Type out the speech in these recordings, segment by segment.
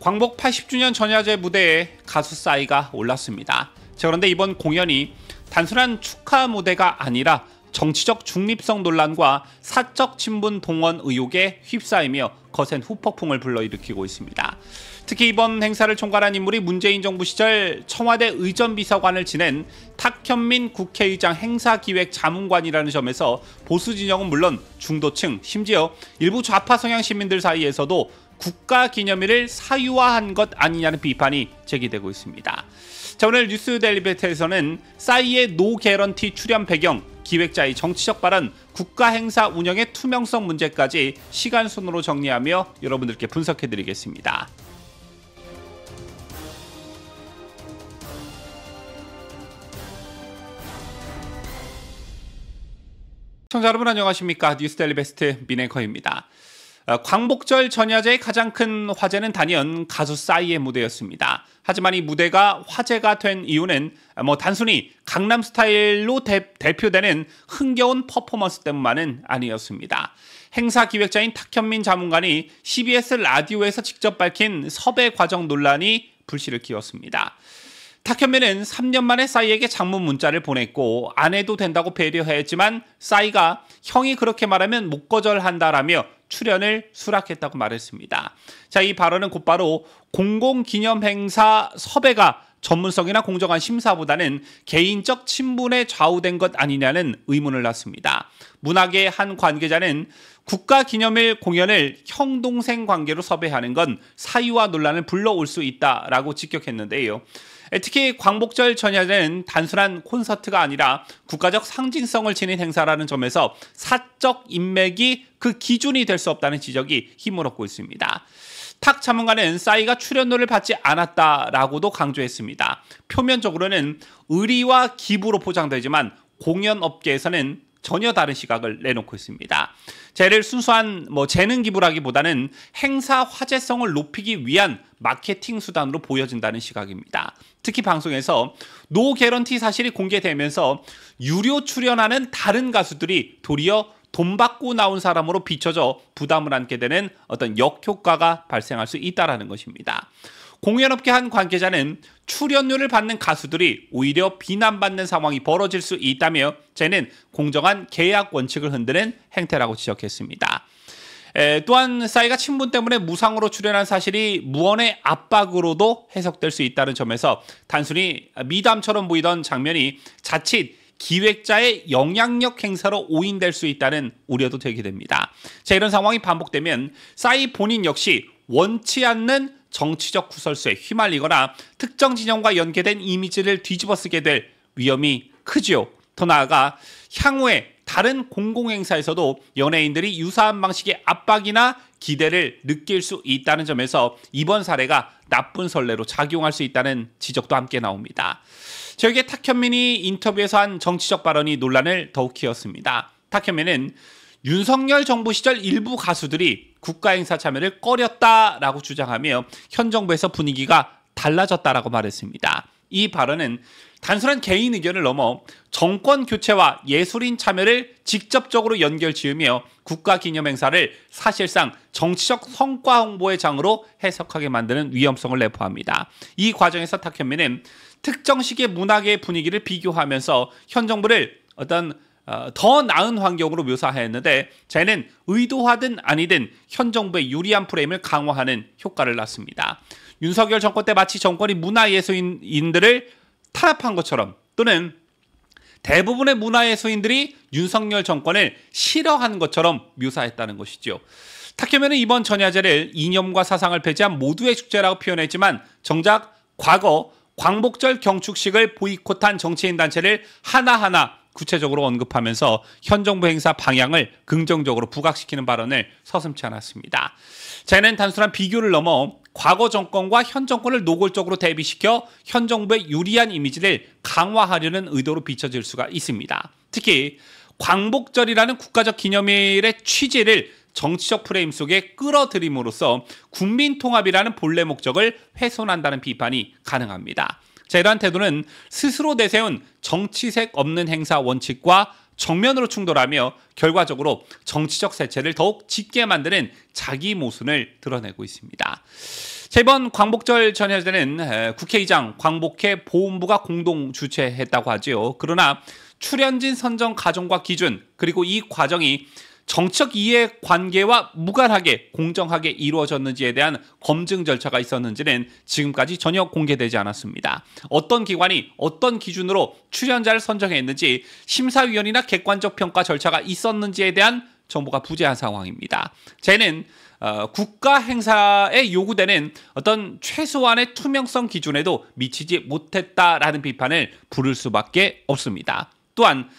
광복 80주년 전야제 무대에 가수 싸이가 올랐습니다. 그런데 이번 공연이 단순한 축하 무대가 아니라 정치적 중립성 논란과 사적 친분 동원 의혹에 휩싸이며 거센 후폭풍을 불러일으키고 있습니다. 특히 이번 행사를 총괄한 인물이 문재인 정부 시절 청와대 의전비서관을 지낸 탁현민 국회의장 행사기획자문관이라는 점에서 보수 진영은 물론 중도층, 심지어 일부 좌파 성향 시민들 사이에서도 국가기념일을 사유화한 것 아니냐는 비판이 제기되고 있습니다. 자, 오늘 뉴스 데일리베이트에서는 싸이의 노 개런티 출연 배경, 기획자의 정치적 발언, 국가행사 운영의 투명성 문제까지 시간 순으로 정리하며 여러분들께 분석해드리겠습니다. 시청자 여러분 안녕하십니까? 뉴스 데일리베스트 민앵커입니다. 광복절 전야제의 가장 큰 화제는 단연 가수 싸이의 무대였습니다. 하지만 이 무대가 화제가 된 이유는 단순히 강남 스타일로 대표되는 흥겨운 퍼포먼스 때문만은 아니었습니다. 행사 기획자인 탁현민 자문관이 CBS 라디오에서 직접 밝힌 섭외 과정 논란이 불씨를 키웠습니다. 탁현민은 3년 만에 싸이에게 장문 문자를 보냈고 안 해도 된다고 배려했지만 싸이가 형이 그렇게 말하면 못 거절한다라며 출연을 수락했다고 말했습니다. 자, 이 발언은 곧바로 공공기념행사 섭외가 전문성이나 공정한 심사보다는 개인적 친분에 좌우된 것 아니냐는 의문을 낳습니다. 문학의 한 관계자는 국가기념일 공연을 형 동생 관계로 섭외하는 건 사유화 논란을 불러올 수 있다라고 직격했는데요. 특히 광복절 전야제는 단순한 콘서트가 아니라 국가적 상징성을 지닌 행사라는 점에서 사적 인맥이 그 기준이 될 수 없다는 지적이 힘을 얻고 있습니다. 탁 자문관은 싸이가 출연료를 받지 않았다라고도 강조했습니다. 표면적으로는 의리와 기부로 포장되지만 공연업계에서는 전혀 다른 시각을 내놓고 있습니다. 재를 순수한 재능 기부라기보다는 행사 화제성을 높이기 위한 마케팅 수단으로 보여진다는 시각입니다. 특히 방송에서 노 개런티 사실이 공개되면서 유료 출연하는 다른 가수들이 도리어 돈 받고 나온 사람으로 비춰져 부담을 안게 되는 어떤 역효과가 발생할 수 있다는 것입니다. 공연업계 한 관계자는 출연료를 받는 가수들이 오히려 비난받는 상황이 벌어질 수 있다며 쟤는 공정한 계약 원칙을 흔드는 행태라고 지적했습니다. 또한 싸이가 친분 때문에 무상으로 출연한 사실이 무언의 압박으로도 해석될 수 있다는 점에서 단순히 미담처럼 보이던 장면이 자칫 기획자의 영향력 행사로 오인될 수 있다는 우려도 제기됩니다. 자, 이런 상황이 반복되면 싸이 본인 역시 원치 않는 정치적 구설수에 휘말리거나 특정 진영과 연계된 이미지를 뒤집어쓰게 될 위험이 크죠. 더 나아가 향후에 다른 공공행사에서도 연예인들이 유사한 방식의 압박이나 기대를 느낄 수 있다는 점에서 이번 사례가 나쁜 선례로 작용할 수 있다는 지적도 함께 나옵니다. 저에게 탁현민이 인터뷰에서 한 정치적 발언이 논란을 더욱 키웠습니다. 탁현민은 윤석열 정부 시절 일부 가수들이 국가행사 참여를 꺼렸다라고 주장하며 현 정부에서 분위기가 달라졌다라고 말했습니다. 이 발언은 단순한 개인 의견을 넘어 정권 교체와 예술인 참여를 직접적으로 연결지으며 국가기념행사를 사실상 정치적 성과 홍보의 장으로 해석하게 만드는 위험성을 내포합니다. 이 과정에서 탁현민은 특정 시기의 문학의 분위기를 비교하면서 현 정부를 더 나은 환경으로 묘사했는데 쟤는 의도하든 아니든 현 정부의 유리한 프레임을 강화하는 효과를 낳습니다. 윤석열 정권 때 마치 정권이 문화예술인들을 탄압한 것처럼 또는 대부분의 문화예술인들이 윤석열 정권을 싫어하는 것처럼 묘사했다는 것이죠. 탁현민은 이번 전야제를 이념과 사상을 배제한 모두의 축제라고 표현했지만 정작 과거 광복절 경축식을 보이콧한 정치인 단체를 하나하나 구체적으로 언급하면서 현 정부 행사 방향을 긍정적으로 부각시키는 발언을 서슴지 않았습니다. 쟤는 단순한 비교를 넘어 과거 정권과 현 정권을 노골적으로 대비시켜 현 정부의 유리한 이미지를 강화하려는 의도로 비춰질 수가 있습니다. 특히 광복절이라는 국가적 기념일의 취지를 정치적 프레임 속에 끌어들임으로써 국민통합이라는 본래 목적을 훼손한다는 비판이 가능합니다. 자, 이러한 태도는 스스로 내세운 정치색 없는 행사 원칙과 정면으로 충돌하며 결과적으로 정치적 세체를 더욱 짙게 만드는 자기 모순을 드러내고 있습니다. 자, 이번 광복절 전야제는 국회의장, 광복회, 보훈부가 공동 주최했다고 하지요. 그러나 출연진 선정 과정과 기준, 그리고 이 과정이 정치적 이해관계와 무관하게 공정하게 이루어졌는지에 대한 검증 절차가 있었는지는 지금까지 전혀 공개되지 않았습니다. 어떤 기관이 어떤 기준으로 출연자를 선정했는지, 심사위원이나 객관적 평가 절차가 있었는지에 대한 정보가 부재한 상황입니다. 저희는 국가 행사에 요구되는 어떤 최소한의 투명성 기준에도 미치지 못했다라는 비판을 부를 수밖에 없습니다. 또한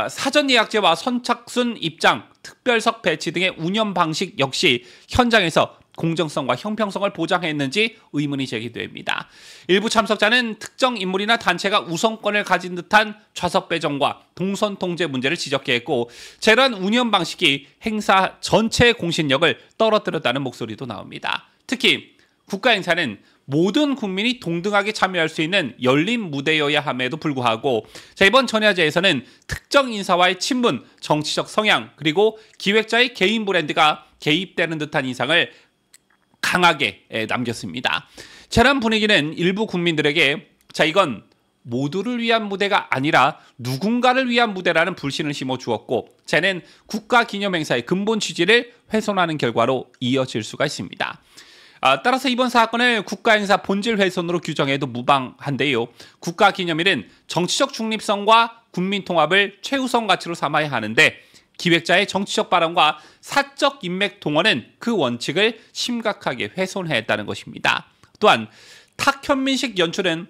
사전 예약제와 선착순 입장, 특별석 배치 등의 운영 방식 역시 현장에서 공정성과 형평성을 보장했는지 의문이 제기됩니다. 일부 참석자는 특정 인물이나 단체가 우선권을 가진 듯한 좌석 배정과 동선 통제 문제를 지적했고, 이러한 운영 방식이 행사 전체의 공신력을 떨어뜨렸다는 목소리도 나옵니다. 특히 국가 행사는 모든 국민이 동등하게 참여할 수 있는 열린 무대여야 함에도 불구하고, 이번 전야제에서는 특정 인사와의 친분, 정치적 성향, 그리고 기획자의 개인 브랜드가 개입되는 듯한 인상을 강하게 남겼습니다. 이런 분위기는 일부 국민들에게 이건 모두를 위한 무대가 아니라 누군가를 위한 무대라는 불신을 심어주었고, 쟤는 국가기념행사의 근본 취지를 훼손하는 결과로 이어질 수가 있습니다. 따라서 이번 사건을 국가행사 본질 훼손으로 규정해도 무방한데요. 국가기념일은 정치적 중립성과 국민통합을 최우선 가치로 삼아야 하는데, 기획자의 정치적 발언과 사적 인맥 동원은 그 원칙을 심각하게 훼손했다는 것입니다. 또한 탁현민식 연출은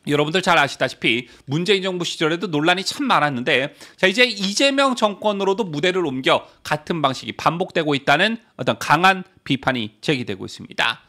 여러분들 잘 아시다시피 문재인 정부 시절에도 논란이 참 많았는데, 이제 이재명 정권으로도 무대를 옮겨 같은 방식이 반복되고 있다는 어떤 강한 비판이 제기되고 있습니다.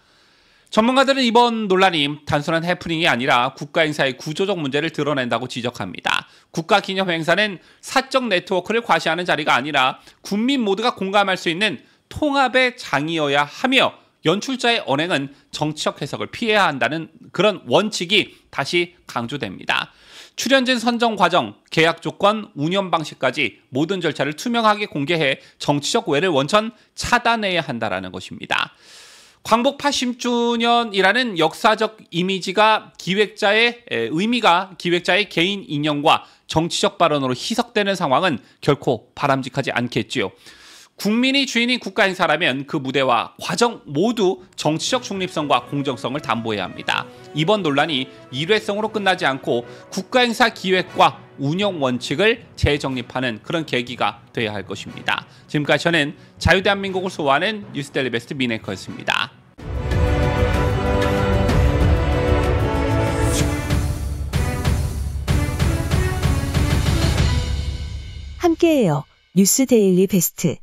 전문가들은 이번 논란이 단순한 해프닝이 아니라 국가행사의 구조적 문제를 드러낸다고 지적합니다. 국가기념행사는 사적 네트워크를 과시하는 자리가 아니라 국민 모두가 공감할 수 있는 통합의 장이어야 하며, 연출자의 언행은 정치적 해석을 피해야 한다는 그런 원칙이 다시 강조됩니다. 출연진 선정 과정, 계약 조건, 운영 방식까지 모든 절차를 투명하게 공개해 정치적 오해를 원천 차단해야 한다는 것입니다. 광복 80주년이라는 역사적 이미지가 의미가 기획자의 개인 인연과 정치적 발언으로 희석되는 상황은 결코 바람직하지 않겠지요. 국민이 주인인 국가 행사라면 그 무대와 과정 모두 정치적 중립성과 공정성을 담보해야 합니다. 이번 논란이 일회성으로 끝나지 않고 국가 행사 기획과 운영 원칙을 재정립하는 그런 계기가 돼야 할 것입니다. 지금까지 저는 자유대한민국을 소화하는 뉴스데일리 베스트 민앵커였습니다. 함께해요. 뉴스데일리 베스트.